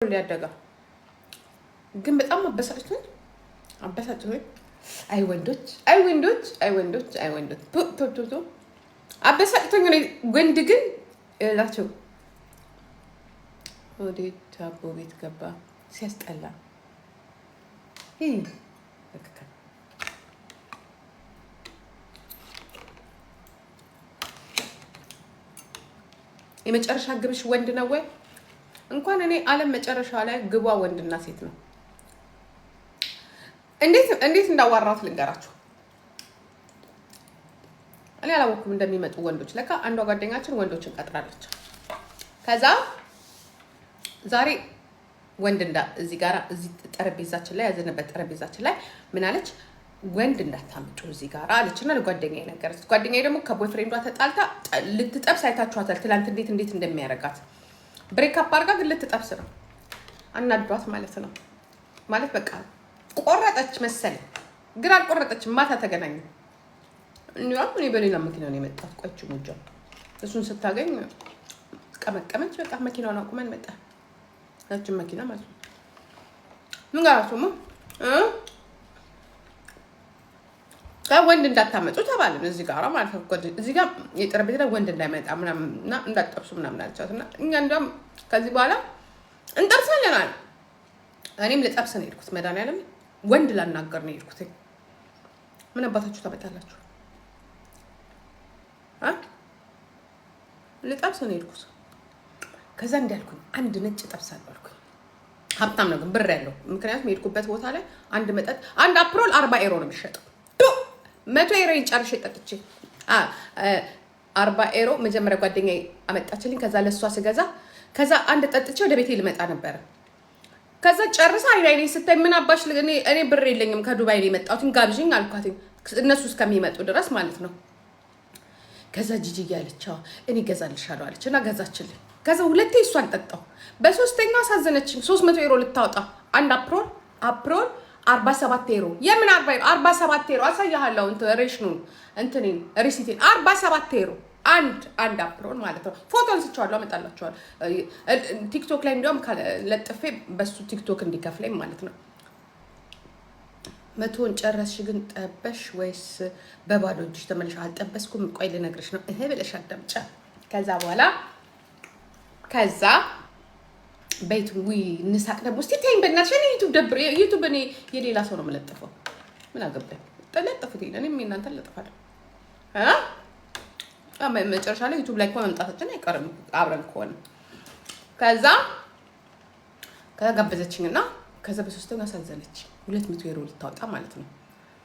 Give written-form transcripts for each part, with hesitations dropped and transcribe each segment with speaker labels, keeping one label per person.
Speaker 1: ሊያደጋ ግን በጣም አበሳጭቶኝ አይ ወንዶች አበሳጭቶኝ ነው። ወንድ ግን እላቸው ወደ ዳቦ ቤት ገባ ሲያስጠላ የመጨረሻ ግብሽ ወንድ ነው ወይ? እንኳን እኔ ዓለም መጨረሻ ላይ ግቧ ወንድና ሴት ነው። እንዴት እንዳዋራት ልንገራችሁ። እኔ አላወኩም እንደሚመጡ ወንዶች። ለካ አንዷ ጓደኛችን ወንዶችን ቀጥራለች። ከዛ ዛሬ ወንድ እዚህ ጋር እዚህ ጠረጴዛችን ላይ ያዘነበት ጠረጴዛችን ላይ ምን አለች? ወንድ እንዳታመጡ እዚህ ጋር አለችና ለጓደኛዬ ነገረች። ጓደኛዬ ደግሞ ከቦይፍሬንዷ ተጣልታ ልትጠብስ አይታችኋታል። ትላንት እንዴት እንደሚያረጋት ብሬክ አፕ አድርጋ ግን ልትጠብስ ነው። አናዷት ማለት ነው። ማለት በቃ ቆረጠች መሰለኝ፣ ግን አልቆረጠችም። ማታ ተገናኙ። እኔ በሌላ መኪና ነው የመጣሁት። ቆይቼ ሙጃ እሱን ስታገኝ ቀመቀመች። በቃ መኪናውን አቁመን መጣ። ያችን መኪና ማለት ነው። ምን ጋራችሁማ ወንድ እንዳታመጡ ተባልን። እዚህ ጋር ማለት ነው። እዚህ ጋር የጠረጴዛ ላይ ወንድ እንዳይመጣ ምናምንና እንዳትጠብሱ ምናምን አለቻትና እኛ እንደውም ከዚህ በኋላ እንጠብሳለን አለ። እኔም ልጠብስ ነው የሄድኩት። መድኃኒዓለም ወንድ ላናገር ነው የሄድኩት። ምን አባታችሁ ታመጣላችሁ? ልጠብስ ነው የሄድኩት። ከዛ እንዳልኩኝ አንድ ነጭ ጠብሳለሁ አልኩኝ። ሀብታም ነው ግን ብር ያለው። ምክንያቱም የሄድኩበት ቦታ ላይ አንድ መጠጥ አንድ አፕሮል 40 ዩሮ ነው የሚሸጠው። 100 ዩሮ ጨርሼ ጠጥቼ 40 ዩሮ መጀመሪያ ጓደኛዬ አመጣችልኝ። ከዛ ለሷ ስገዛ ከዛ አንድ ጠጥቼ ወደ ቤቴ ልመጣ ነበር። ከዛ ጨርሳ አይኔ ስታይ ምን አባሽ እኔ ብር የለኝም ከዱባይ ላይ መጣሁት ጋብዥኝ አልኳት፣ እነሱ እስከሚመጡ ድረስ ማለት ነው። ከዛ ጂጂ ያለቻው እኔ ገዛልሻለሁ አለች እና ገዛችልኝ። ከዛ ሁለቴ እሷን ጠጣሁ። በሶስተኛው አሳዘነችኝ። 300 ዩሮ ልታወጣ አንድ አፕሮል 47 ዩሮ። የምን 40 ዩሮ? 47 ዩሮ አሳያለሁ። ሬሽኑን እንትኔን ሪሲቲን 47 ዩሮ አንድ አፕሮል ማለት ነው። ፎቶ አንስቼዋለሁ፣ አመጣላችኋለሁ። ቲክቶክ ላይ እንዲያውም ለጥፌ በሱ ቲክቶክ እንዲከፍለኝ ማለት ነው። 100ን ጨረስሽ ግን ጠበሽ ወይስ በባዶ እጅሽ ተመለሽ? አልጠበስኩም። ቆይ ልነግርሽ ነው ብለሽ አዳምጫ። ከዛ ቤቱ እንሳቅ ደግሞ እስቲ ተይኝ በእናትሽ። እኔ ዩቲዩብ እኔ የሌላ ሰው ነው የምለጥፈው። ምን አገባኝ? ተለጥፉት። እኔም እናንተን ለጥፋለሁ። መጨረሻ ላይ ዩቲዩብ ላይ መምጣታችን አይቀርም አብረን ከሆነ። ከዛ ጋበዘችኝና ከዛ በሶስተኛው አሳዘነች። 200 ዩሮ ልታወጣ ማለት ነው።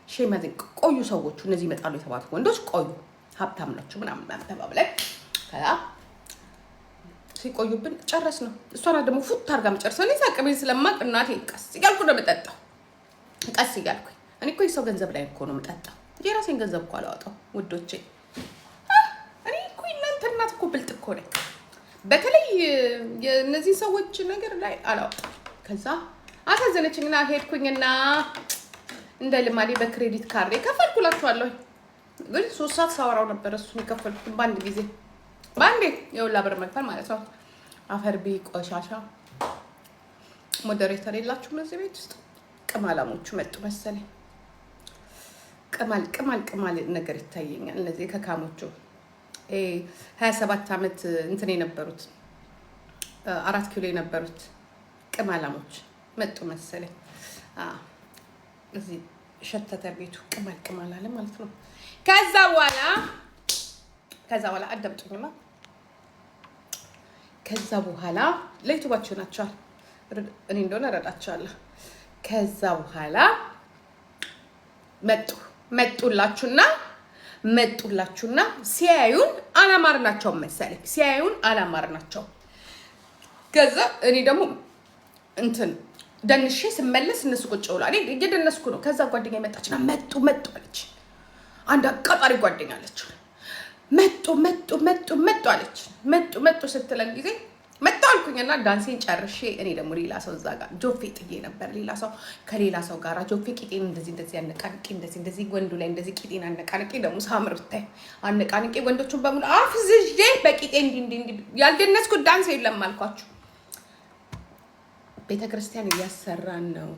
Speaker 1: ሼማዘን ቆዩ ሰዎቹ እነዚህ ይመጣሉ የተባሉት ወንዶች ቆዩ፣ ሀብታም ናቸው ምናምን ተባብለን ከዛ ሲቆዩብን ጨረስ ነው። እሷና ደግሞ ፉት አድርጋ መጨረስ ነው። ሳቅቤን ስለማቅ እናቴ ቀስ እያልኩ ነው የምጠጣው። ቀስ እያልኩኝ እኔ እኮ የሰው ገንዘብ ላይ እኮ ነው የምጠጣው። የራሴን ገንዘብ እኮ አላወጣው ውዶቼ። እኔ እኮ እናንተ እናት እኮ ብልጥ እኮ ነኝ። በተለይ የእነዚህ ሰዎች ነገር ላይ አላወጣም። ከዛ አሳዘነችኝና ሄድኩኝና እንደ ልማዴ በክሬዲት ካርድ ከፈልኩላችኋለሁ። ግን 3 ሰዓት ሳወራው ነበር እሱን የከፈልኩት ባንዴ የውላ ብር መክፈል ማለት ነው። አፈርቢ ቆሻሻ ሞዴሬተር የላችሁም እዚህ ቤት ውስጥ? ቅማላሞቹ መጡ መሰለኝ። ቅማል ነገር ይታየኛል። እነዚህ ከካሞቹ 27 ዓመት እንትን የነበሩት 4 ኪሎ የነበሩት ቅማላሞች መጡ መሰለኝ። እዚህ ሸተተ ቤቱ ቅማል አለ ማለት ነው። ከዛ በኋላ አዳምጡኝማ። ከዛ በኋላ ለዩቲዩባችሁ ናቸዋል እኔ እንደሆነ እረዳቸዋለሁ። ከዛ በኋላ መጡላችሁና ሲያዩን አላማርናቸው መሰለኝ። አላማርናቸው። ከዛ እኔ ደግሞ እንትን ደንሼ ስመለስ እነሱ ቁጭ ብሏል። እኔ እየደነስኩ ነው። ከዛ ጓደኛ መጣችና መጡ አለች። አንድ አቃጣሪ ጓደኛ አለች። መጡ አለች። መጡ ስትለን ጊዜ መጣ አልኩኝና ዳንሴን ጨርሼ እኔ ደግሞ ሌላ ሰው እዛ ጋር ጆፌ ጥዬ ነበር። ከሌላ ሰው ጋር ጆፌ ቂጤን እንደዚህ አነቃንቄ እንደዚህ ወንዱ ላይ እንደዚህ ቂጤን አነቃንቄ ደግሞ ሳምር ብታይ አነቃንቄ ወንዶቹን በሙሉ አፍዝዤ በቂጤ እንዲህ ያልደነስኩት ዳንስ የለም አልኳችሁ። ቤተክርስቲያን እያሰራን ነው።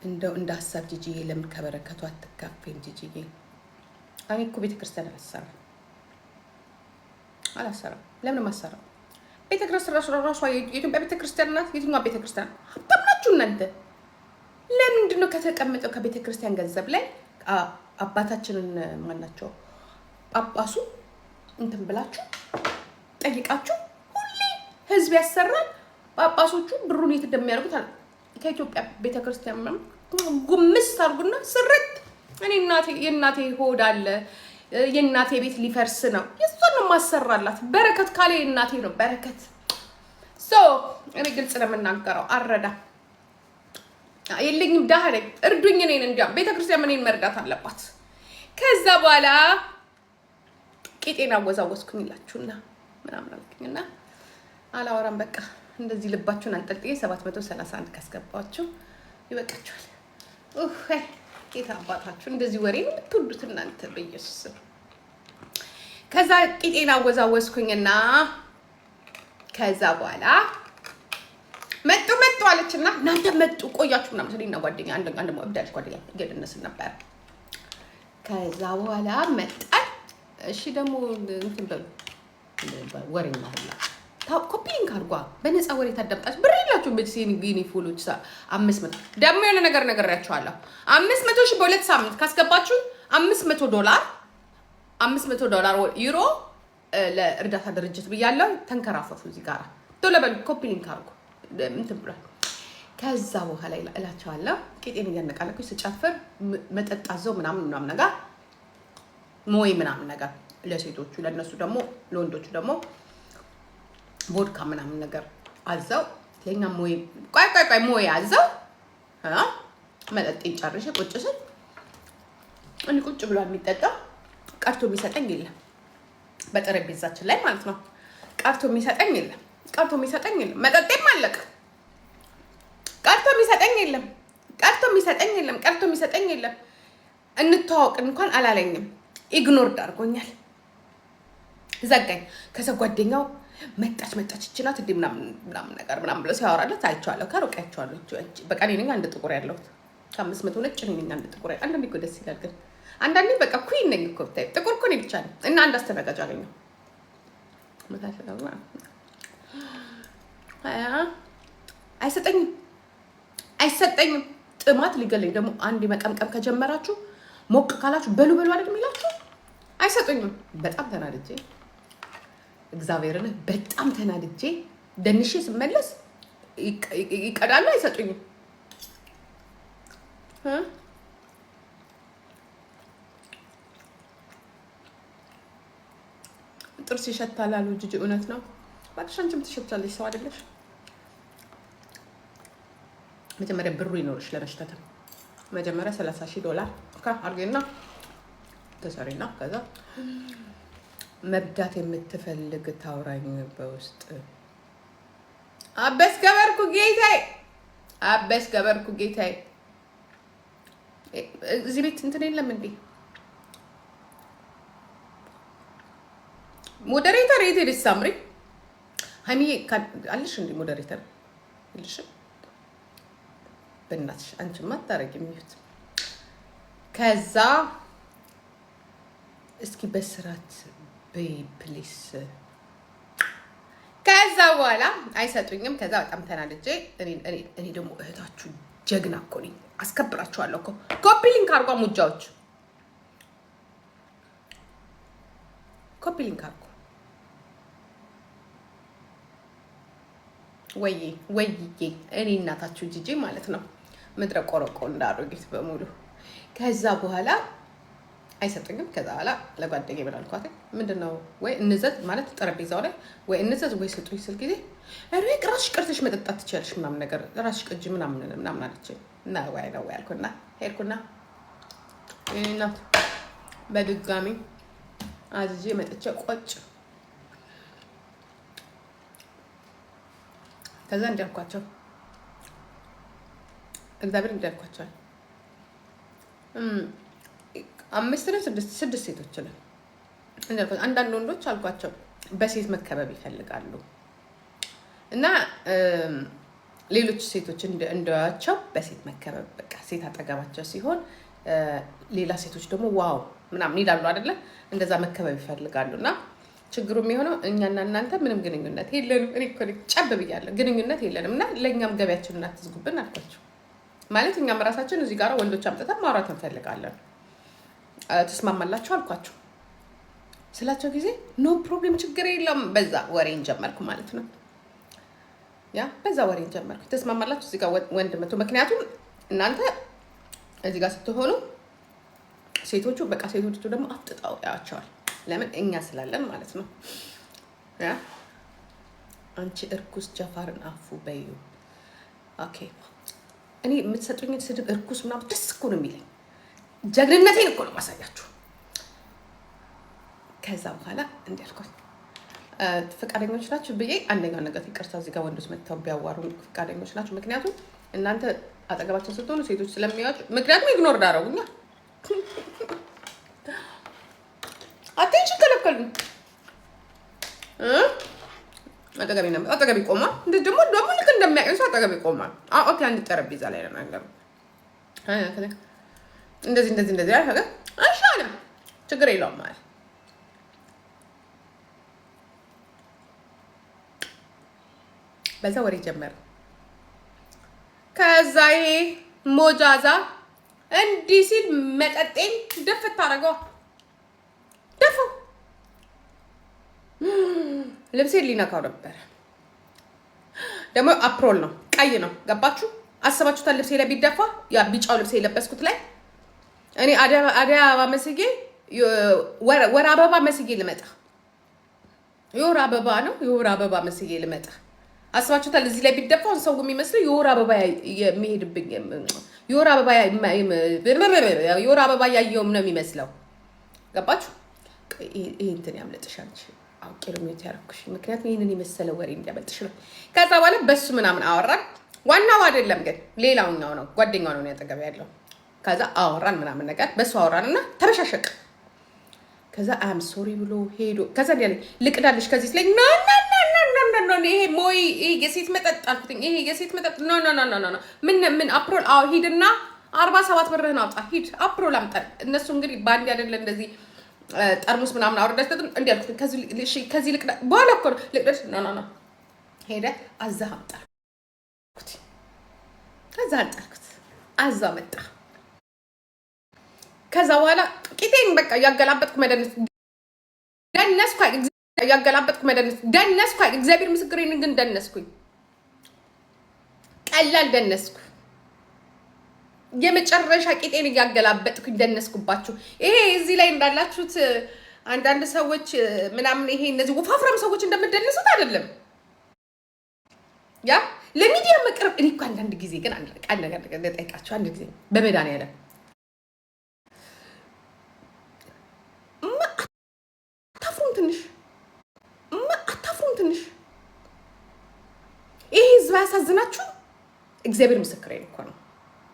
Speaker 1: እንደው እንደ ሀሳብ ጂጂዬ ለምን ከበረከቱ አትካፈኝ? ጂጂዬ እኔ እኮ ቤተክርስቲያን አላሰራም። ለምን ማሰራው? ቤተክርስቲያን ራሷ የኢትዮጵያ ቤተክርስቲያን ናት። የትኛዋ ቤተክርስቲያን? ሀብታም ናችሁ እናንተ። ለምንድን ነው ከተቀመጠው ከቤተክርስቲያን ገንዘብ ላይ አባታችንን ማናቸው ጳጳሱ እንትን ብላችሁ ጠይቃችሁ ሁሌ ህዝብ ያሰራል። ጳጳሶቹ ብሩን የት እንደሚያደርጉት ከኢትዮጵያ ቤተክርስቲያን ጉምስ አድርጉና ስርት። እኔ የእናቴ ሆድ አለ፣ የእናቴ ቤት ሊፈርስ ነው። የእሷን ነው ማሰራላት። በረከት ካለ የእናቴ ነው በረከት። እኔ ግልጽ ነው የምናገረው። አረዳ የለኝም፣ ደሃ ነኝ፣ እርዱኝ። እኔን እንዲያውም ቤተክርስቲያን እኔን መርዳት አለባት። ከዛ በኋላ ቂጤና አወዛወዝኩኝ ይላችሁና ምናምን አልኩኝና አላወራም። በቃ እንደዚህ ልባችሁን አንጠልጥዬ 731 ካስገባችሁ ይበቃችኋል። ጌታ አባታችሁ እንደዚህ ወሬ ነው የምትወዱት እናንተ በኢየሱስ። ከዛ ቂጤና አወዛወዝኩኝና ከዛ በኋላ መጡ አለችና እናንተ መጡ ቆያችሁ ምናምን ስለኛ ጓደኛ አንድ እብዳለች ጓደኛ እየደነስን ነበር። ከዛ በኋላ መጣል። እሺ ደግሞ እንትን በሉ ወሬኛ ሁላ ኮፒሊንግ አድርጓ በነፃ ወሬ ታዳምጣች። ብር የላችሁም በዚህ ቢኒ ፎሎች 500 ደግሞ የሆነ ነገር ነግሬያችኋለሁ። 500 ሺህ በ2 ሳምንት ካስገባችሁ $500 ዩሮ ለእርዳታ ድርጅት ብያለሁ። ተንከራፈፉ እዚህ ጋር ቶሎ በሉ ኮፒሊንግ አድርጉ እንትን ብሏል። ከዛ በኋላ እላቸዋለሁ ቄጤን እያነቃለኩኝ ስጨፍር መጠጣዘው ምናምን ነገር ሞይ ምናምን ነገር ለሴቶቹ፣ ለነሱ ደግሞ ለወንዶቹ ደግሞ ቮድካ ምናምን ነገር አዘው ለኛ ሞይ ቆይ ሞይ አዘው መጠጤን ጨርሼ ቁጭ ስል እኔ ቁጭ ብሏል የሚጠጣ ቀርቶ የሚሰጠኝ የለም። በጠረጴዛችን ላይ ማለት ነው። ቀርቶ የሚሰጠኝ የለም። መጠጤም አለቀ። ቀርቶ የሚሰጠኝ የለም። እንተዋወቅ እንኳን አላለኝም። ኢግኖርድ አድርጎኛል። ዘጋኝ። ከዛ ጓደኛው መጣች ይችላል እንዴ ምናምን ነገር ምናምን ብሎ ሲያወራለት አይቼዋለሁ። ከሩቅ አይቼዋለሁ። በቃ እኔ ነኝ አንድ ጥቁር ያለሁት ከ500 ነጭ እኔ ነኝ አንድ ጥቁር። አንዳንዴ እኮ ደስ ይላል። ግን አንዳንዴ በቃ ኩይን ነኝ እኮ ብታይ ጥቁር እኮ ነኝ ብቻ ነኝ። እና አንድ አስተናጋጅ አገኘሁ። አይሰጠኝም። ጥማት ሊገለኝ ደግሞ አንድ መቀምቀም ከጀመራችሁ ሞቅ ካላችሁ በሉ አይደል የሚላችሁ። አይሰጡኝም። በጣም ተናድጄ እግዚአብሔርን በጣም ተናድጄ ደንሼ ስመለስ ይቀዳሉ። አይሰጡኝም። ጥርስ ይሸታል አሉ ጂጂ። እውነት ነው። እባክሽ አንቺም ትሸታለሽ። ሰው አይደለሽ። መጀመሪያ ብሩ ይኖርሽ ለመሽተት። መጀመሪያ $30,000 አርጌና ተሰሪና ከዛ መብዳት የምትፈልግ ታውራኝ በውስጥ አበስ ገበርኩ ጌታዬ። እዚህ ቤት እንትን የለም እንዴ? ሞዴሬተር የት ሄደሽ ሳምሪ? ሀይሚዬ አለሽ እንዴ ሞዴሬተር ይልሽ? በእናትሽ አንቺማ አታረጊም ይሁት። ከዛ እስኪ በስራት በይ ፕሊስ። ከዛ በኋላ አይሰጡኝም። ከዛ በጣም ተናድጄ እኔ ደግሞ እህታችሁ ጀግና እኮ ነኝ፣ አስከብራችኋለሁ እኮ። ኮፒ ሊንክ አድርጓ ሙጃዎች፣ ኮፒ ሊንክ አድርጓ። ወይዬ እኔ እናታችሁ ጂጂ ማለት ነው። ምድረ ቆረቆ እንዳሮጊት በሙሉ። ከዛ በኋላ አይሰጡኝም። ከዛ በኋላ ለጓደኛዬ ምን አልኳት? ምንድነው ወይ እንዘዝ ማለት ጠረጴዛው ላይ ወይ እንዘዝ ወይ ስጡኝ ስል ጊዜ እሬ ራስሽ ቀርተሽ መጠጣት ትችያለሽ ምናምን ነገር ራስሽ ቅጂ ምናምን አለችኝ። እና ወይ አልኩና ሄድኩና እናት በድጋሚ አዝዤ መጥቼ ቆጭ። ከዛ እንዲያልኳቸው እግዚአብሔር እንዲያልኳቸው 5 ነው 6 ሴቶች ነን እንዲያልኳቸው። አንዳንድ ወንዶች አልኳቸው በሴት መከበብ ይፈልጋሉ እና ሌሎች ሴቶች እንደዋቸው በሴት መከበብ በቃ ሴት አጠገባቸው ሲሆን ሌላ ሴቶች ደግሞ ዋው ምናምን ይላሉ አይደለ? እንደዛ መከበብ ይፈልጋሉ። እና ችግሩ የሚሆነው እኛና እናንተ ምንም ግንኙነት የለንም። እኔ እኮ ጨብ ብያለሁ፣ ግንኙነት የለንም። እና ለእኛም ገበያችንን አትዝጉብን አልኳቸው። ማለት እኛም ራሳችን እዚህ ጋር ወንዶች አምጥተን ማውራት እንፈልጋለን። ተስማማላችሁ አልኳቸው። ስላቸው ጊዜ ኖ ፕሮብሌም ችግር የለም። በዛ ወሬን ጀመርኩ ማለት ነው። ያ በዛ ወሬን ጀመርኩ። ተስማማላችሁ እዚህ ጋር ወንድ መቶ። ምክንያቱም እናንተ እዚህ ጋር ስትሆኑ ሴቶቹ በቃ ሴቶቹ ደግሞ አፍጥጣው ያቸዋል። ለምን እኛ ስላለን ማለት ነው። ያ አንቺ እርኩስ ጀፋርን አፉ በዩ። ኦኬ እኔ የምትሰጡኝ ስድብ እርኩስ ምናምን ደስ እኮ ነው የሚለኝ። ጀግንነቴን እኮ ነው ማሳያችሁ። ከዛ በኋላ እንዲያልኩት ፈቃደኞች ናችሁ ብዬ አንደኛው ነገር ይቅርታ፣ እዚህ ጋር ወንዶች መጥተው ቢያዋሩ ፈቃደኞች ናችሁ። ምክንያቱም እናንተ አጠገባቸው ስትሆኑ ሴቶች ስለሚያዩት፣ ምክንያቱም ኢግኖር ዳረጉኛ አቴንሽን ከለከሉኝ። አጠገቤ ቆሟል። ደግሞ ልክ እንደሚያውቅ ሰው አጠገቤ ቆሟል። ኦኬ አንድ ጠረጴዛ ላይ ነው ነገር እንደዚህ ያለ እሺ አለ ችግር የለውም ማለት በዛ ወሬ ጀመረ። ከዛ ይሄ ሞጃዛ እንዲህ ሲል መጠጤን ደፍት ታደርገው ደፈው ልብሴን ሊነካው ነበረ። ደግሞ አፕሮል ነው፣ ቀይ ነው። ገባችሁ? አሰባችሁታል? ልብሴ ላይ ቢደፋ ያ ቢጫው ልብሴ የለበስኩት ላይ እኔ አደይ አበባ መስዬ ወር አበባ መስዬ ልመጣ የወር አበባ ነው የወር አበባ መስዬ ልመጣ አስባችሁታል? እዚህ ላይ ቢደፋው ሰው የሚመስለው የወር አበባ የሚሄድብኝ የወር አበባ ያየውም ነው የሚመስለው። ገባችሁ? ይሄ እንትን ያምለጥሽ አንቺ አውቄ ነው ያደረኩሽ። ምክንያቱም ይሄንን የመሰለ ወሬ እንዲያመልጥሽ ነው። ከዛ በኋላ በሱ ምናምን አወራን። ዋናው አይደለም ግን ሌላውኛው ነው፣ ጓደኛው ነው ያጠገብ ያለው። ከዛ አወራን ምናምን ነገር በሱ አወራንና ተበሻሸቅ። ከዛ አም ሶሪ ብሎ ሄዶ ከዛ እንዲያለ ልቅዳልሽ ከዚህ ላይ ኖ ይሄ ሞይ የሴት መጠጥ አልኩትኝ። ይሄ የሴት መጠጥ ኖ ምን አፕሮል ሂድና 47 ብርህን አውጣ ሂድ አፕሮል አምጣ። እነሱ እንግዲህ ባንዲ አይደለ እንደዚህ ጠርሙስ ምናምን አውርዳችሁ እንዲህ አልኩት። ከዚህ ልቅዳ በኋላ እኮ ልቅዳሽ ኖ ሄደ አዛህ አምጣ። ከዛ አልጣልኩት አዛ መጣ። ከዛ በኋላ ቂጤን በቃ ያገላበጥኩ መደነስ ደነስኩ። እግዚአብሔር ምስክሬን ግን ደነስኩኝ። ቀላል ደነስኩ። የመጨረሻ ቂጤን ያገላበጥኩኝ ደነስኩባችሁ። ይሄ እዚህ ላይ እንዳላችሁት አንዳንድ ሰዎች ምናምን ይሄ እነዚህ ወፋፍራም ሰዎች እንደምደነሱት አይደለም። ያ ለሚዲያ መቅረብ እኔ እኮ አንዳንድ ጊዜ ግን አንድ ነገር ልጠይቃችሁ። አንድ ጊዜ በመድኃኒዓለም ትንሽ ይሄ ህዝብ ያሳዝናችሁ። እግዚአብሔር ምስክሬ እኮ ነው።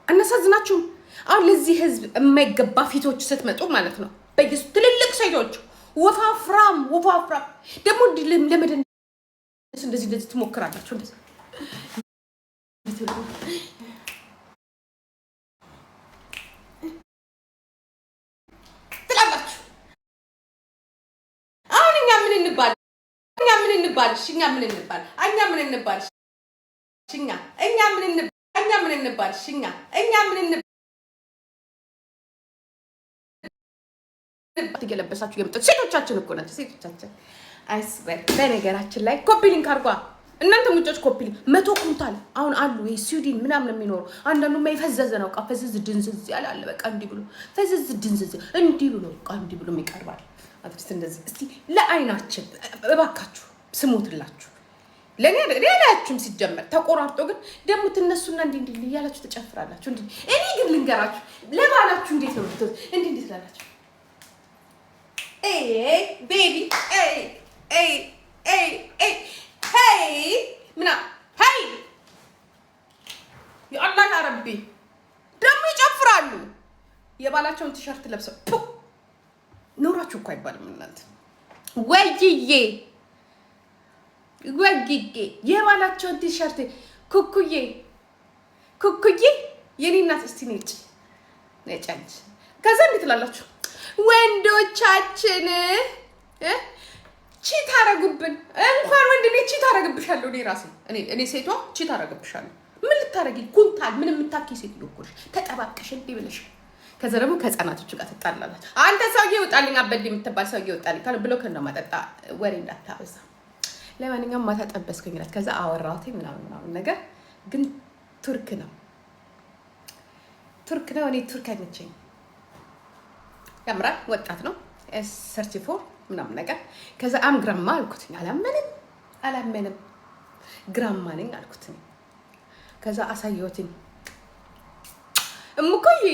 Speaker 1: አናሳዝናችሁም? አሁን ለዚህ ህዝብ የማይገባ ፊቶች ስትመጡ ማለት ነው በየሱ ትልልቅ ሴቶች ወፋፍራም ደግሞ ለመደነስ እንደዚህ ትሞክራላችሁ። እንደዚህ ትላላችሁ። አሁን እኛ ምን እንባል? እኛ ምን እንባል? እየለበሳችሁ የምጥት ሴቶቻችን እኮ ናቸው። ሴቶቻችን አይስበር። በነገራችን ላይ ኮፒ ሊንክ አድርጓ እናንተ ሙጮች ኮፒ ሊንክ 100 ኩንታል አሁን አሉ። ይሄ ስዊድን ምናምን የሚኖሩ አንዳንዱ የፈዘዘ ነው። ቃ ፈዘዝ ድንዝዝ ያለ አለ። በቃ እንዲህ ብሎ ፈዘዝ ድንዝዝ እንዲህ ብሎ ቃ እንዲህ ብሎ የሚቀርባል። አትስት እንደዚህ እስቲ ለአይናችን እባካችሁ ስሙትላችሁ። ለኔ ያላችሁም ሲጀመር ተቆራርጦ ግን ደግሞ ትነሱና እንዲህ እያላችሁ ተጨፍራላችሁ። እኔ ግን ልንገራችሁ ለባላችሁ እንዴት ነው እንዴት ትላላችሁ? ቤቢ ምና የአላህ ያረቢ ደግሞ ይጨፍራሉ። የባላቸውን ቲሸርት ለብሰው ኖራችሁ እኮ አይባልም እናንተ ወይዬ የባላቸውን ቲሸርት ኩኩዬ የኔ እናት እስቲ ነጭ ከዛ እንዴት ትላላችሁ ወንዶቻችን ቺት አረጉብን። እንኳን ወንድ እኔ ቺት አረግብሻለሁ እኔ ራሴ እኔ ሴቷ ቺት አረግብሻለሁ። ምን ልታረጊ ኩንታል ምን የምታኪ ሴት ይልኩሽ ተጠባብቀሽ እንዴ ብለሽ ከዛ ደግሞ ከህፃናቶቹ ጋር ትጣላላችሁ። አንተ ሰውዬ ይወጣልኝ አበድ የምትባል ሰውዬ ይወጣልኝ ካለ ብሎ ከነ ማጠጣ ወሬ እንዳታበዛ። ለማንኛውም ማታ ጠበስኩኝ እላት። ከዛ አወራሁት ምናምን ነገር ግን ቱርክ ነው እኔ ቱርክ አይመቸኝ። ያምራል ወጣት ነው ሰርቲፎር ምናምን ነገር። ከዛ ግራማ አልኩትኝ አላመንም ግራማ ነኝ አልኩትኝ። ከዛ አሳየሁትኝ እሙኮዬ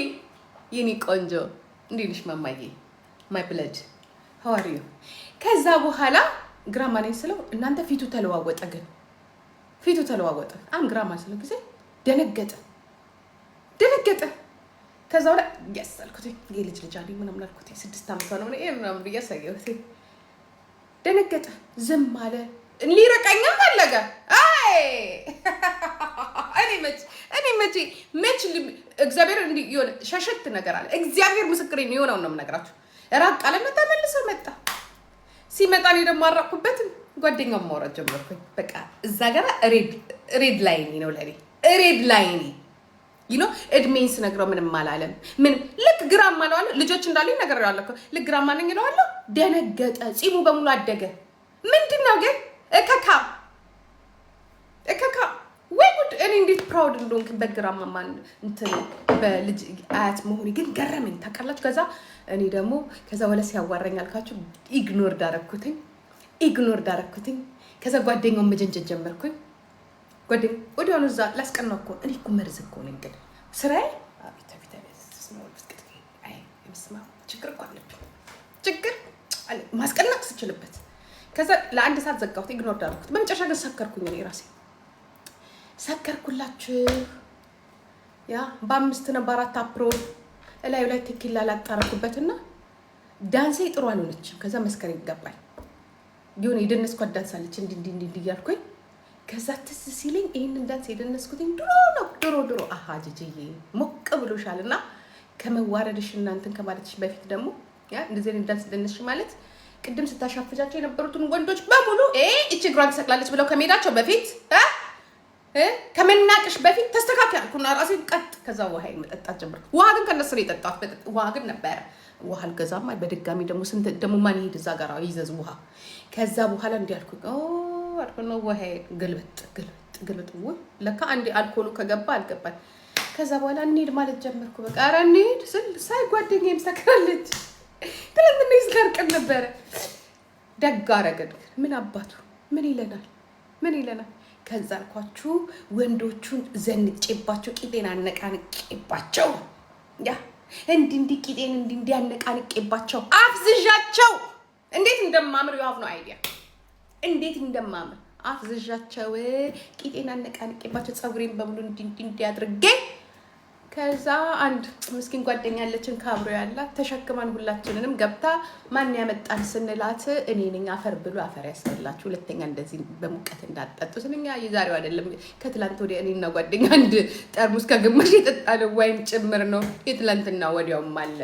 Speaker 1: የኔ ቆንጆ እንዴት ነሽ ማማዬ ማይ ብለድ ሃው አር ዩ። ከዛ በኋላ ግራማ ነኝ ስለው እናንተ ፊቱ ተለዋወጠ። ግራማ ስለው ጊዜ ደነገጠ። ከዛ ወላ ያሳልኩትኝ የልጅ አለኝ ምናምን አልኩትኝ 6 ዓመት ነው ምናምን ብያሳየሁት። ደነገጠ ዝም አለ። ሊረቀኝም ፈለገ። አይ እኔ መች እግዚአብሔር እንዲህ የሆነ ሸሸት ነገር አለ። እግዚአብሔር ምስክሬ ነው የሆነውን ነው የምነግራችሁ። ራቅ አለና ተመልሶ መጣ። ሲመጣ እኔ ደግሞ አራቅኩበትም ጓደኛውን ማውራት ጀመርኩኝ። በቃ እዛ ጋር ሬድ ላይኔ ነው ለኔ ሬድ ላይኔ እድሜን ስነግረው ምንም አላለም። ምን ልክ ግራማ ነው አለ። ልጆች እንዳሉኝ ነገር ያለው ልክ ግራማ ነኝ እለዋለሁ። ደነገጠ። ጺሙ በሙሉ አደገ። ምንድነው ግን እከካ ወይ ጉድ! እኔ እንዴት ፕራውድ እንደሆንክ በግራማ ማን እንትን በልጅ አያት መሆኔ ግን ገረመኝ ታውቃላችሁ። ከዛ እኔ ደግሞ ከዛ ወለ ሲያዋራኝ አልካችሁ ኢግኖር ዳረኩትኝ። ከዛ ጓደኛውን መጀንጀን ጀመርኩኝ። ወዲያውኑ እዛ ላስቀናው እኮ እኔ እኮ መርዝ እኮ ነኝ። ግን ስራዬ ችግር እኮ አለብኝ ማስቀናት ስችልበት። ከዛ ለ1 ሰዓት ዘጋሁት፣ ኢግኖር ዳርኩት። በመጨረሻ ግን ሰከርኩኝ። እኔ ራሴ ሰከርኩላችሁ። ያ በ5 ነው በ4 አፕሮል እላዩ ላይ ተኪላ ላጣረኩበትና ዳንሴ ጥሩ አልሆነችም። ከዛ መስከረ ይገባል ይሁን የደነስኳት ዳንስ አለች እንዲህ እያልኩኝ ከዛ ትዝ ሲለኝ ይሄንን ዳንስ የደነስኩትኝ ድሮ አሃ ጂጂዬ ሞቅ ብሎሻልና ከመዋረድሽ እናንተን ከማለትሽ በፊት ደግሞ ያ እንደዚህ ዳንስ ደነስሽ ማለት ቅድም ስታሻፍጃቸው የነበሩትን ወንዶች በሙሉ እቺ ግራንድ ተሰቅላለች ብለው ከመሄዳቸው በፊት ከመናቅሽ በፊት ተስተካክል አልኩና ራሴን ቀጥ። ከዛ ውሃ መጠጣት ጀመርኩ። ውሃ ግን ከነሱ ነው የጠጣሁት። ውሃ ግን ነበረ። ውሃ አልገዛም በድጋሚ ደግሞ ስንት ደግሞ ማን ይሄድ እዛ ጋር ይዘዝ ውሃ። ከዛ በኋላ እንዲያልኩ አልኩና ውሃ ግልብጥ ለካ አንዴ አልኮሉ ከገባ አልገባል። ከዛ በኋላ እንሂድ ማለት ጀመርኩ። በቃ ኧረ እንሂድ ስል ሳይ ጓደኛዬም ሰክራለች። ትላንትና ይስከርቀን ነበረ። ደግ አደረገን። ምን አባቱ ምን ይለናል? ከዛ አልኳችሁ ወንዶቹን ዘንጬባቸው ቂጤን አነቃንቄባቸው ያ እንዲህ ቂጤን እንዲህ አነቃንቄባቸው አፍዝዣቸው እንዴት እንደማምር ያው ነው አይዲያ እንዴት እንደማምር አፍዝዣቸው ቂጤን አነቃንቄባቸው ፀጉሬን በሙሉ እንዲህ አድርጌ ከዛ አንድ ምስኪን ጓደኛ ያለችን ካብሮ ያላት ተሸክማን ሁላችንንም ገብታ ማን ያመጣን ስንላት እኔ ነኝ አፈር ብሎ አፈር ያስበላችሁ ሁለተኛ እንደዚህ በሙቀት እንዳጠጡ ስለኛ የዛሬው አይደለም ከትላንት ወዲያ እኔና ጓደኛ አንድ ጠርሙስ ከግማሽ የጠጣነው ወይን ጭምር ነው የትላንትና ወዲያውም አለ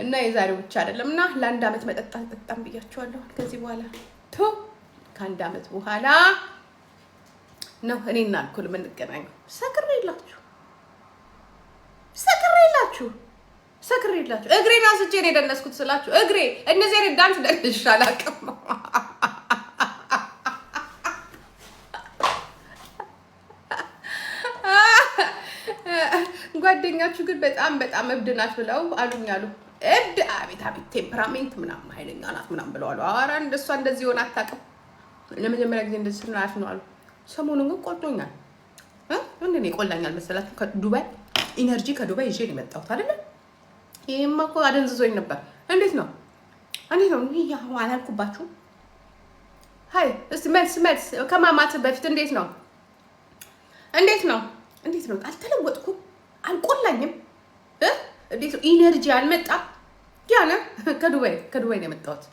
Speaker 1: እና የዛሬው ብቻ አይደለምና ለ1 አመት መጠጣት በጣም ብያችኋለሁ። ከዚህ በኋላ ከ1 አመት በኋላ ነው እኔና አልኮል የምንገናኘው። ሰክሬላችሁ እግሬን አንስቼ ነው የደነስኩት ስላችሁ እግሬ እነዚህ አይነት ዳንስ ደንሽ አላውቅም። ጓደኛችሁ ግን በጣም እብድ ናት ብለው አሉኝ አሉ። እብድ አቤት ቴምፐራሜንት ምናምን ኃይለኛ ናት ምናምን ብለው አሉ። ኧረ እንደሷ እንደዚህ ሆነ አታውቅም። ለመጀመሪያ ጊዜ እንደዚህ ስናት ነው አሉ። ሰሞኑን ግን ቆልቶኛል። ምንድን ነው ይቆላኛል መሰላችሁ? ከዱባይ ኢነርጂ ከዱባይ ይዤ ነው የመጣሁት አይደል? ይሄማ እኮ አደንዝዞኝ ነበር። እንዴት ነው ይሄው አላልኩባችሁ? ሃይ እስቲ መልስ ከማማት በፊት እንዴት ነው? አልተለወጥኩም፣ አልቆላኝም። እንዴት ነው ኢነርጂ አልመጣ? ያነ ከዱባይ ነው የመጣሁት።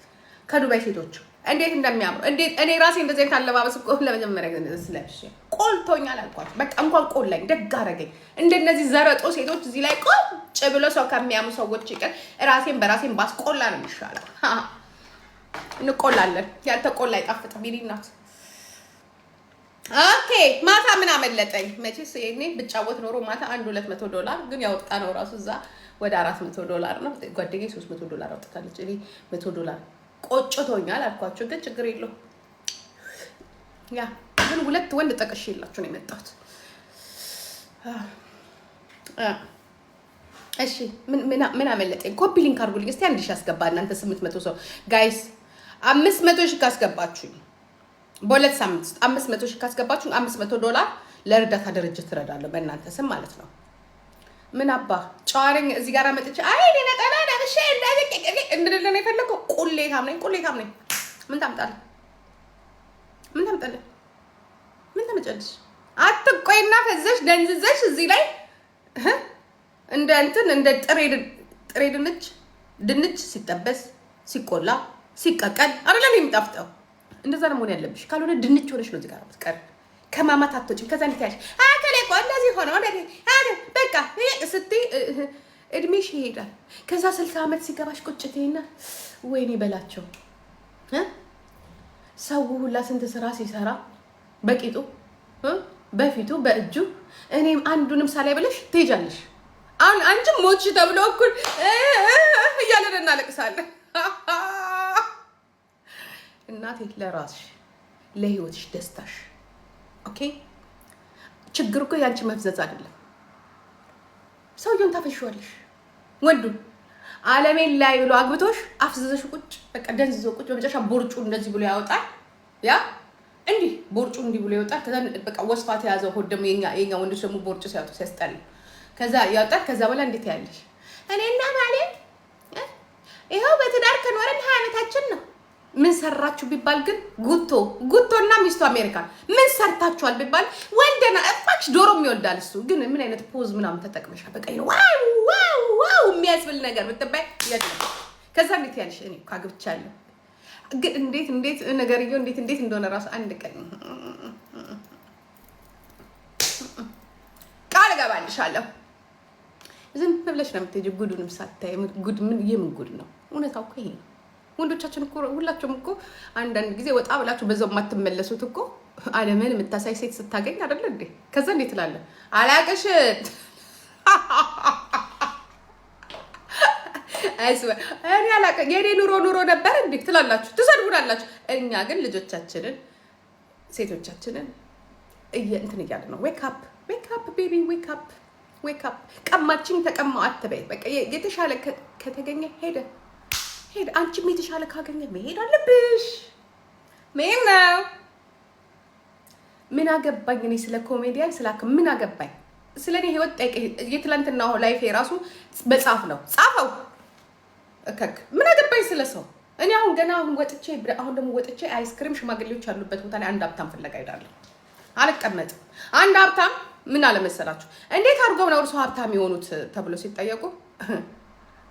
Speaker 1: ከዱባይ ሴቶች እንዴት እንደሚያምሩ እንዴት እኔ ራሴ እንደዚህ አይነት አለባበስ እኮ ለመጀመሪያ ጊዜ ስለብሽ ቆልቶኛል አልኳት። በቃ እንኳን ቆላኝ ደግ አደረገኝ። እንደነዚህ ዘረጦ ሴቶች እዚህ ላይ ቁጭ ብሎ ሰው ከሚያሙ ሰዎች ይቀር ራሴን በራሴን ባስቆላ ነው የሚሻለው። እንቆላለን። ያልተቆላ አይጣፍጥም ይልናት። ኦኬ ማታ ምን አመለጠኝ? መቼስ እኔ ብጫወት ኖሮ ማታ $200 ግን ያወጣ ነው ራሱ እዛ ወደ $400 ነው። ጓደኛዬ $300 አውጥታለች። እኔ $100 ቆጭቶኛል አልኳቸው። ግን ችግር የለውም። ያ ግን ሁለት ወንድ ጠቅሼላችሁ ነው የመጣሁት። እሺ ምን አመለጠኝ? ኮፒ ሊንክ አድርጉልኝ እስቲ 1000 ያስገባ እናንተ 800 ሰው ጋይስ 500 ሺህ ካስገባችሁኝ በሁለት ሳምንት ውስጥ 500 ሺህ ካስገባችሁኝ $500 ለእርዳታ ድርጅት እረዳለሁ በእናንተ ስም ማለት ነው። ምን አባ ጫዋረኝ እዚህ ጋር መጥቼ አይ እኔ ነጠላ ለብሼ እንደዚህ እንድልል ነው የፈለከው? ቁሌታም ነኝ። ምን ታምጣለህ? ምን ታመጫለሽ? አትቆይና ፈዘሽ ደንዝዘሽ እዚህ ላይ እንደ ጥሬ ድንች ሲጠበስ ሲቆላ ሲቀቀል አይደለም የሚጣፍጠው። እንደዛ ነው መሆን ያለብሽ። ካልሆነ ድንች ሆነሽ ነው እዚህ ጋር የምትቀር። ከማማት አትወጪም። ከዛ እንት ያልሽ አከሌቆ እንደዚህ ሆነ በቃ ስትይ እድሜሽ ይሄዳል። ከዛ 60 ዓመት ሲገባሽ ቁጭቴና ወይኔ በላቸው ሰው ሁላ ስንት ስራ ሲሰራ በቂጡ በፊቱ በእጁ እኔም አንዱንም ሳላይ ብለሽ ትሄጃለሽ። አሁን አንቺም ሞች ተብሎ እኩል እያለን እናለቅሳለን። እናቴ ለራስሽ ለህይወትሽ ደስታሽ ኦኬ። ችግር እኮ ያንቺ መፍዘዝ አይደለም። ሰውየውን ታፈሽዋለሽ። ወንዱን ዓለሜን ላይ ብሎ አግብቶሽ አፍዝዘሽ ቁጭ በቃ ደንዝዞ ቁጭ በመጨረሻ ቦርጩ እንደዚህ ብሎ ያወጣል። ያ እንዲህ ቦርጩ እንዲህ ብሎ ያወጣል። ከዛ በቃ ወስፋት የያዘው ሆድ ደግሞ የኛ ወንዶች ደግሞ ቦርጩ ሲያወጡ ሲያስጠላ ከዛ ያወጣል። ከዛ በኋላ እንዴት ያለሽ እኔና ባሌ ይኸው በትዳር ከኖረን 20 ዓመታችን ነው። ምን ሰራችሁ ቢባል ግን ጉቶና ሚስቱ አሜሪካን ምን ሰርታችኋል ቢባል ወንደና እፋክሽ ዶሮም ይወዳል እሱ። ግን ምን አይነት ፖዝ ምናምን ተጠቅመሻል? በቃ ዋው የሚያስብል ነገር ብትባይ ያደለ። ከዛ እንዴት ያልሽ እኔ ካግብቻለሁ ግን እንዴት ነገርየው እንዴት እንደሆነ ራሱ አንድ ቀን ቃል ገባልሻለሁ። ዝም ብለሽ ነው የምትሄጂው። ጉዱንም ሳታይ ጉድ የምን ጉድ ነው? እውነታው እኮ ይሄ ነው። ወንዶቻችን እኮ ሁላችሁም እኮ አንዳንድ ጊዜ ወጣ ብላችሁ በዛው የማትመለሱት እኮ ዓለምን የምታሳይ ሴት ስታገኝ አይደለ እንዴ? ከዛ እንዴት ትላለህ? አላቅሽ አይስበ እኔ አላቀ የኔ ኑሮ ነበር እንዴ ትላላችሁ፣ ትሰድቡናላችሁ። እኛ ግን ልጆቻችንን ሴቶቻችንን እንትን እያለ ነው። ዌክ አፕ ቤቢ ዌክ አፕ። ቀማችን ተቀማው አትበይ። በቃ የተሻለ ከተገኘ ሄደ። አንቺም የተሻለ ካገኘ መሄድ አለብሽ። ምን አገባኝ እኔ ስለ ኮሜዲያን ስላከ ምን አገባኝ? ስለኔ ህይወት ጠይቀ የትላንትናው ላይፍ የራሱ በጻፍ ነው ጻፈው እከክ ምን አገባኝ ስለሰው። እኔ አሁን ደግሞ ወጥቼ አይስክሪም ሽማግሌዎች ያሉበት ቦታ ላይ አንድ ሀብታም ፍለጋ ሄዳለሁ። አልቀመጥም። አንድ ሀብታም ምን አለ መሰላችሁ? እንዴት አድርገው ነው እርሱ ሀብታም የሆኑት ተብሎ ሲጠየቁ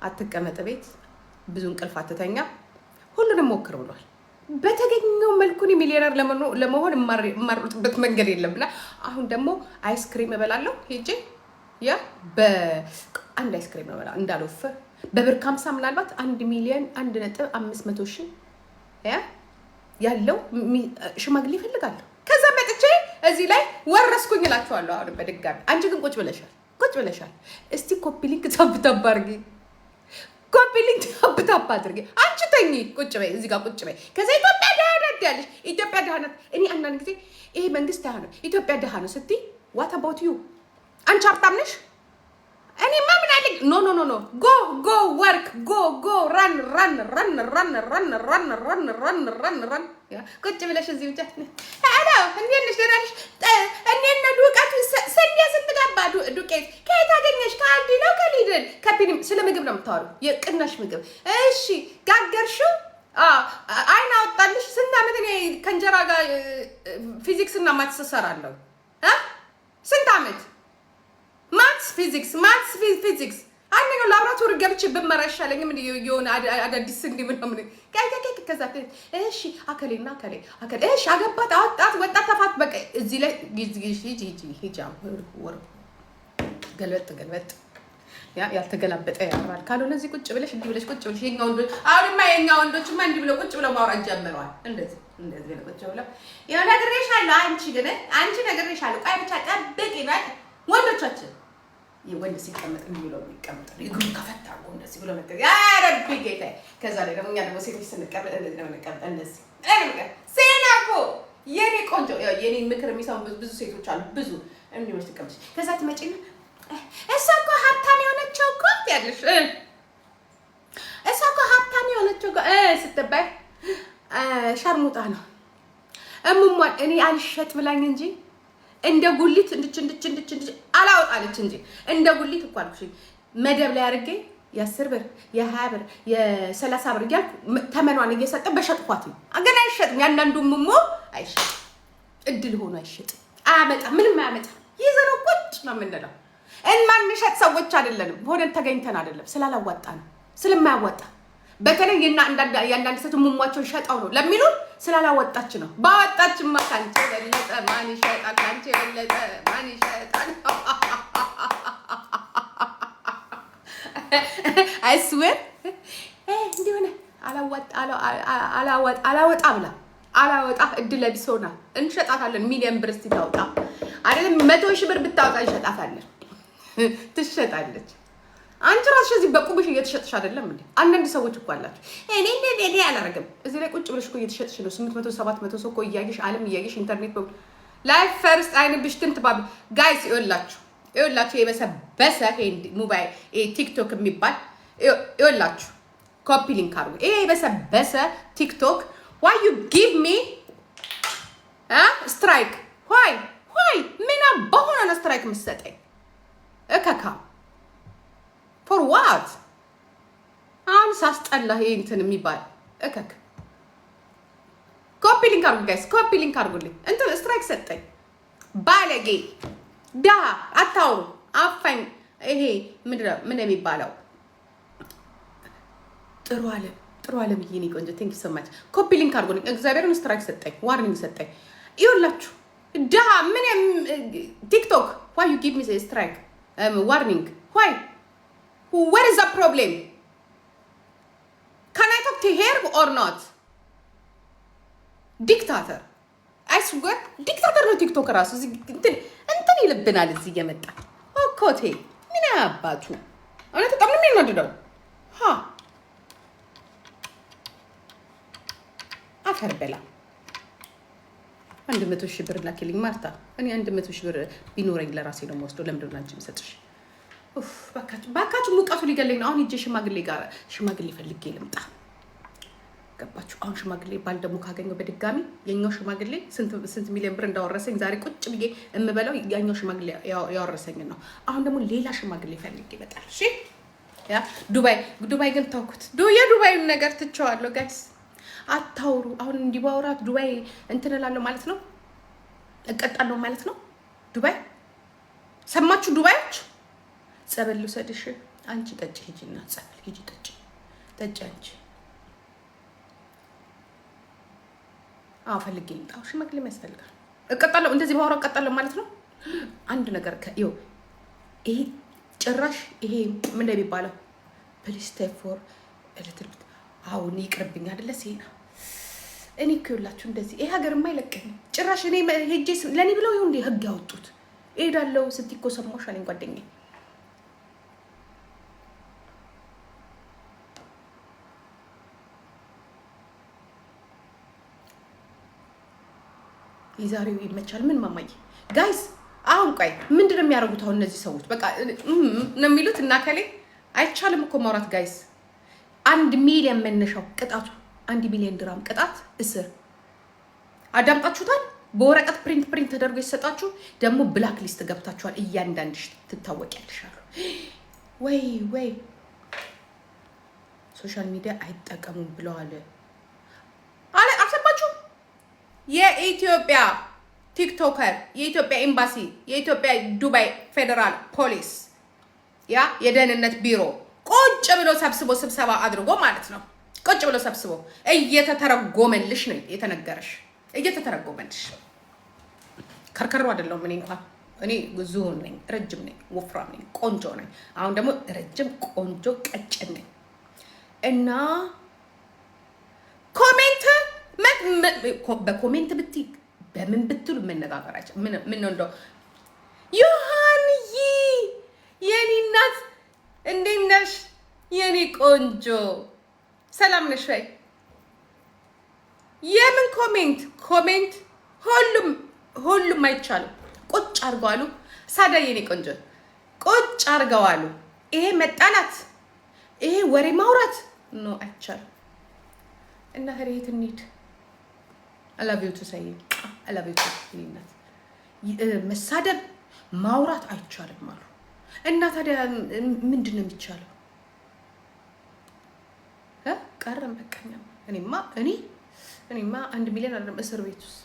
Speaker 1: አትቀመጥ ቤት ብዙ እንቅልፍ አትተኛ ሁሉንም ሞክር ብሏል። በተገኘው መልኩ ሚሊዮነር ለመሆን የማርጥበት መንገድ የለምና አሁን ደግሞ አይስክሪም እበላለሁ ሄጄ ያ በአንድ አይስክሪም እበላ እንዳልወፍር በብር 50 ምናልባት 1,500,000 ያ ያለው ሽማግሌ ይፈልጋለሁ። ከዛ መጥቼ እዚህ ላይ ወረስኩኝ እላችኋለሁ። አሁን በድጋሚ አንቺ ግን ቁጭ ብለሻል። እስቲ ኮፒ ሊንክ ታብ አድርጊ። ኮፒ ሊንክ ታብ አድርጊ። አንቺ ተኚ ቁጭ በይ፣ እዚህ ጋር ቁጭ በይ። ከዛ ኢትዮጵያ ደህናት ያለሽ ኢትዮጵያ ደህናት። እኔ አንዳንድ ጊዜ ይሄ መንግስት ደህና ነው ኢትዮጵያ ደህና ነው ስትይ ዋት አባውት ዩ አንቺ ሀብታም ነሽ። እኔማ ምን አለኝ ኖ ጎ ወርክ ጎ ራን ያ ቁጭ ብለሽ እዚህ ብቻ አላ እንዴት ነሽ ደህና ነሽ እኔና ዱቄት ሰንዴ ስትገባ ዱቄት ከየት አገኘሽ? ከአንዲ ነው ከሊድል ከፒኒም። ስለ ምግብ ነው የምታወሪው፣ የቅናሽ ምግብ። እሺ ጋገርሽው? አይን አወጣልሽ? ስንት ዓመት እኔ ከእንጀራ ጋር ፊዚክስ እና ማትስ እሰራለሁ። ስንት ዓመት ማትስ ፊዚክስ አንደኛው ላብራቶሪ ገብቼ ብመራ ይሻለኝም። የሆነ አዳዲስ እንዲ ምናምን ከዛ እሺ አከሌና አከሌ እሺ አገባት አወጣት ወጣት ተፋት በቃ እዚህ ላይ ሂጂ ወር ገልበጥ ያልተገላበጠ ያራል ካልሆነ እዚህ ቁጭ ብለሽ እንዲህ ብለሽ ቁጭ ብለሽ የኛ ወንዶች አሁንማ የኛ ወንዶችማ እንዲህ ብለው ቁጭ ብለው ማውራት ጀምረዋል። እንደዚህ ብለው ቁጭ ብለው ያው ነግሬሻለሁ። አንቺ ነግሬሻለሁ። ቆይ ብቻ ጠብቂ ነው ወንዶቻችን። የወንድ ሲቀመጥ እንዲህ ብለው የሚቀመጥ እግሩን ከፈታ አድርጎ እንደዚህ ብለው ነገር ያ ረቢ ጌታዬ። ከዛ ላይ ደግሞ እኛ ደግሞ ሴቶች ስንቀመጥ እንደዚህ ነው የምንቀመጥ። እንደዚህ ሴናኮ የኔ ቆንጆ የኔ ምክር የሚሰሙ ብዙ ሴቶች አሉ። ብዙ እንዲህ ብለሽ ትቀመጪ። ከዛ ትመጪና እሷ እኮ ሀብታም የሆነችው እኮ ያለሽ እሷ እኮ ሀብታም የሆነችው እኮ ስትባይ ሸርሙጣ ነው እሙሟን እኔ አልሸጥ ብላኝ እንጂ እንደ ጉሊት እንድች አላወጣለች እንጂ እንደ ጉሊት እኮ አልኩሽ መደብ ላይ አድርጌ የ10 ብር የ20 ብር የ30 ብር እያልኩ ተመኗን እየሰጠ በሸጥኳት ነው። ግን አይሸጥም። ያንዳንዱ እሙሞ አይሸጥ እድል ሆኖ አይሸጥ አያመጣ ምንም አያመጣ ይዘነው ቁጭ ነው የምንለው። እንማንሸጥ ሰዎች አይደለንም። ሆነን ተገኝተን አይደለም ስላላዋጣ ነው ስለማያዋጣ በተለይ ያንዳንድ ሴት ሙሟቸውን ሸጣው ነው ለሚሉ ስላላወጣች ነው። ባወጣችማ ካንቺ በለጠ ማን ይሸጣል? ካንቺ በለጠ ማን ይሸጣል? አይስዌር እንዲሆነ አላወጣ ብላ አላወጣ እድል ለቢሶና እንሸጣታለን። ሚሊዮን ብር እስቲ ታውጣ አይደለም 100,000 ብር ብታወጣ እንሸጣታለን። ትሸጣለች። አንቺ ራስሽ እዚህ በቁብሽ እየተሸጥሽ አይደለም እንዴ? አንዳንድ ሰዎች እኮ አላችሁ እኔ አላረግም። እዚህ ላይ ቁጭ ብለሽ እኮ እየተሸጥሽ ነው። 800 700 ሰው እኮ እያየሽ ዓለም እያየሽ ኢንተርኔት ነው ላይፍ ፈርስት አይንብሽ ትንትባብ ጋይስ ይኸውላችሁ የበሰበሰ ሞባይል ቲክቶክ የሚባል ይኸውላችሁ ኮፒ ሊንክ አድርጉ። ይሄ የበሰበሰ ቲክቶክ why you give me strike why ምን አባሆነ ነው ስትራይክ የምትሰጠኝ? እከካ for what አሁን ሳስጠላ ይሄ እንትን የሚባል እከክ ኮፒ ሊንክ አድርጉ ጋይስ፣ ኮፒ ሊንክ አድርጉልኝ። እንትን ስትራይክ ሰጠኝ ባለጌ ዳ አታውሩ አፋኝ። ይሄ ምን የሚባለው ጥሩ ዓለም ይሄ ነው ቆንጆ። ቴንክ ዩ ሶ ማች ኮፒ ሊንክ አድርጉልኝ። እግዚአብሔርን ስትራይክ ሰጠኝ፣ ዋርኒንግ ሰጠኝ። ይኸውላችሁ ዳ ምን ቲክቶክ why you give me a strike warning why what is the problem can I talk to her or not dictator I swear dictator ነው ቲክቶክ ራሱ እንትን ይልብናል እዚህ እየመጣ ኦኮቴ ምን አባቱ እውነት በጣም ነው የሚናደደው። አፈር በላ 100,000 ብር ላኪልኝ ማርታ። እኔ 100,000 ብር ቢኖረኝ ለራሴ ነው የምወስደው። ለምንድን ነው አንቺ የምሰጥሽ? ባካችሁ ሙቀቱ ሊገለኝ ነው። አሁን ሂጅ ሽማግሌ ፈልጌ ልምጣ። ገባችሁ? አሁን ሽማግሌ ባል ደግሞ ካገኘው በድጋሚ የኛው ሽማግሌ ስንት ሚሊዮን ብር እንዳወረሰኝ ዛሬ ቁጭ ብዬ የምበላው ያኛው ሽማግሌ ያወረሰኝ ነው። አሁን ደግሞ ሌላ ሽማግሌ ፈልጌ ይመጣል። እሺ ያ ዱባይ ግን ተውኩት። የዱባይን ነገር ትቼዋለሁ ጋይስ። አታውሩ። አሁን እንዲህ ባወራት ዱባይ እንትን እላለሁ ማለት ነው፣ እቀጣለሁ ማለት ነው። ዱባይ ሰማችሁ? ዱባዮች ጸበል ልውሰድሽ አንቺ ጠጪ፣ ሂጂና ጸበል ሂጂ ጠጪ አንቺ። ፈልጌ ልምጣ። ሽማግሌ ያስፈልጋል። እቀጣለሁ፣ እንደዚህ ባወራ እቀጣለሁ ማለት ነው። አንድ ነገር ይሄ ጭራሽ ይሄ ምን እንደሚባለው ፕሊስ ቴክ ፎር ኤሌክትሪክ አሁን ይቅርብኝ አይደለ ሲና እኔ እኮ ይኸውላችሁ እንደዚህ ይሄ ሀገር የማይለቀኝ ጭራሽ እኔ ሄጄ ለኔ ብለው ይሁን እንደ ህግ ያወጡት እሄዳለሁ ስትይ እኮ ሰማሽ አለኝ ጓደኛዬ። የዛሬው ይመቻል። ምን ማማዬ ጋይስ አሁን ቆይ ምንድነው የሚያደርጉት አሁን እነዚህ ሰዎች? በቃ ነው የሚሉት እና ከሌ አይቻልም እኮ ማውራት ጋይስ። 1 ሚሊዮን መነሻው ቅጣቱ 1 ሚሊዮን ድራም ቅጣት እስር። አዳምጣችሁታል? በወረቀት ፕሪንት ተደርጎ ይሰጣችሁ። ደግሞ ብላክ ሊስት ገብታችኋል። እያንዳንድሽ ትታወቂያለሽ አሉ። ወይ ሶሻል ሚዲያ አይጠቀሙም ብለዋል አለ። አልሰማችሁም? የኢትዮጵያ ቲክቶከር፣ የኢትዮጵያ ኤምባሲ፣ የኢትዮጵያ ዱባይ ፌደራል ፖሊስ የደህንነት ቢሮ ቁጭ ብሎ ሰብስቦ ስብሰባ አድርጎ ማለት ነው። ቁጭ ብሎ ሰብስቦ እየተተረጎመልሽ ነው የተነገረሽ። እየተተረጎመልሽ ከርከሮ አይደለሁም እኔ እንኳን እኔ ዝሆን ነኝ፣ ረጅም ነኝ፣ ወፍራም ነኝ፣ ቆንጆ ነኝ። አሁን ደግሞ ረጅም ቆንጆ ቀጭን ነኝ እና ኮሜንት በኮሜንት ብትይ በምን ብትሉ መነጋገራቸው ምን ነው እንደው ዮሐንዬ የኔ እናት እንዴት ነሽ የኔ ቆንጆ ሰላም ነሽ ወይ? የምን ኮሜንት ሁሉም አይቻልም። ቁጭ አርገዋሉ። ሳዳ የኔ ቆንጆ ቁጭ አርገዋሉ። ይሄ መጣላት፣ ይሄ ወሬ ማውራት ነው አይቻልም። እና ህሪት እንሂድ አላቢውቱ ሳይ አላቢውቱ ይናት መሳደብ ማውራት አይቻልም አሉ። እና ታዲያ ምንድነው የሚቻለው? ቀረም በቃኛ። እኔማ 1 ሚሊዮን አይደለም እስር ቤት ውስጥ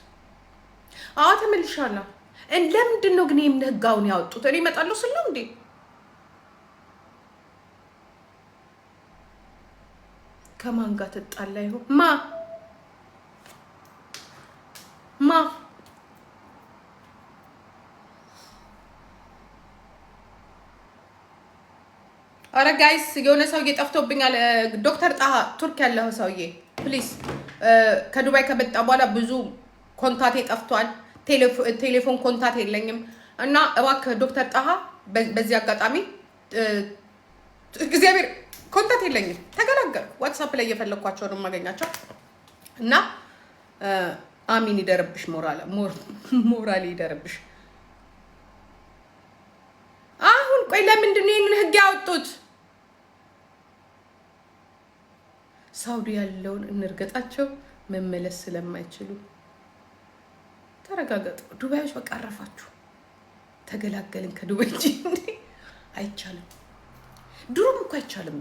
Speaker 1: ተመልሻለሁ። ለምንድን ነው ግን ህጋውን ያወጡት? እኔ እመጣለሁ ስል ነው እንዴ? ከማን ጋር ትጣላ ይሆን? ማ አረ ጋይስ የሆነ ሰውዬ ጠፍቶብኛል። ዶክተር ጣሃ ቱርክ ያለው ሰውዬ ፕሊዝ፣ ከዱባይ ከመጣ በኋላ ብዙ ኮንታክቴ ጠፍቷል። ቴሌፎን ኮንታክት የለኝም እና እባክህ ዶክተር ጣሃ በዚህ አጋጣሚ እግዚአብሔር ኮንታክት የለኝም። ተገላገልኩ። ዋትስአፕ ላይ እየፈለኳቸው ነው የማገኛቸው እና አሚን ይደርብሽ፣ ሞራል ይደርብሽ። አሁን ቆይ ለምንድን ነው ይሄንን ህግ ያወጡት? ሳውዲ ያለውን እንርገጣቸው መመለስ ስለማይችሉ ተረጋገጡ። ዱባዮች በቃ አረፋችሁ። ተገላገልን ከዱባይ እንጂ አይቻልም። ድሮም እኮ አይቻልም።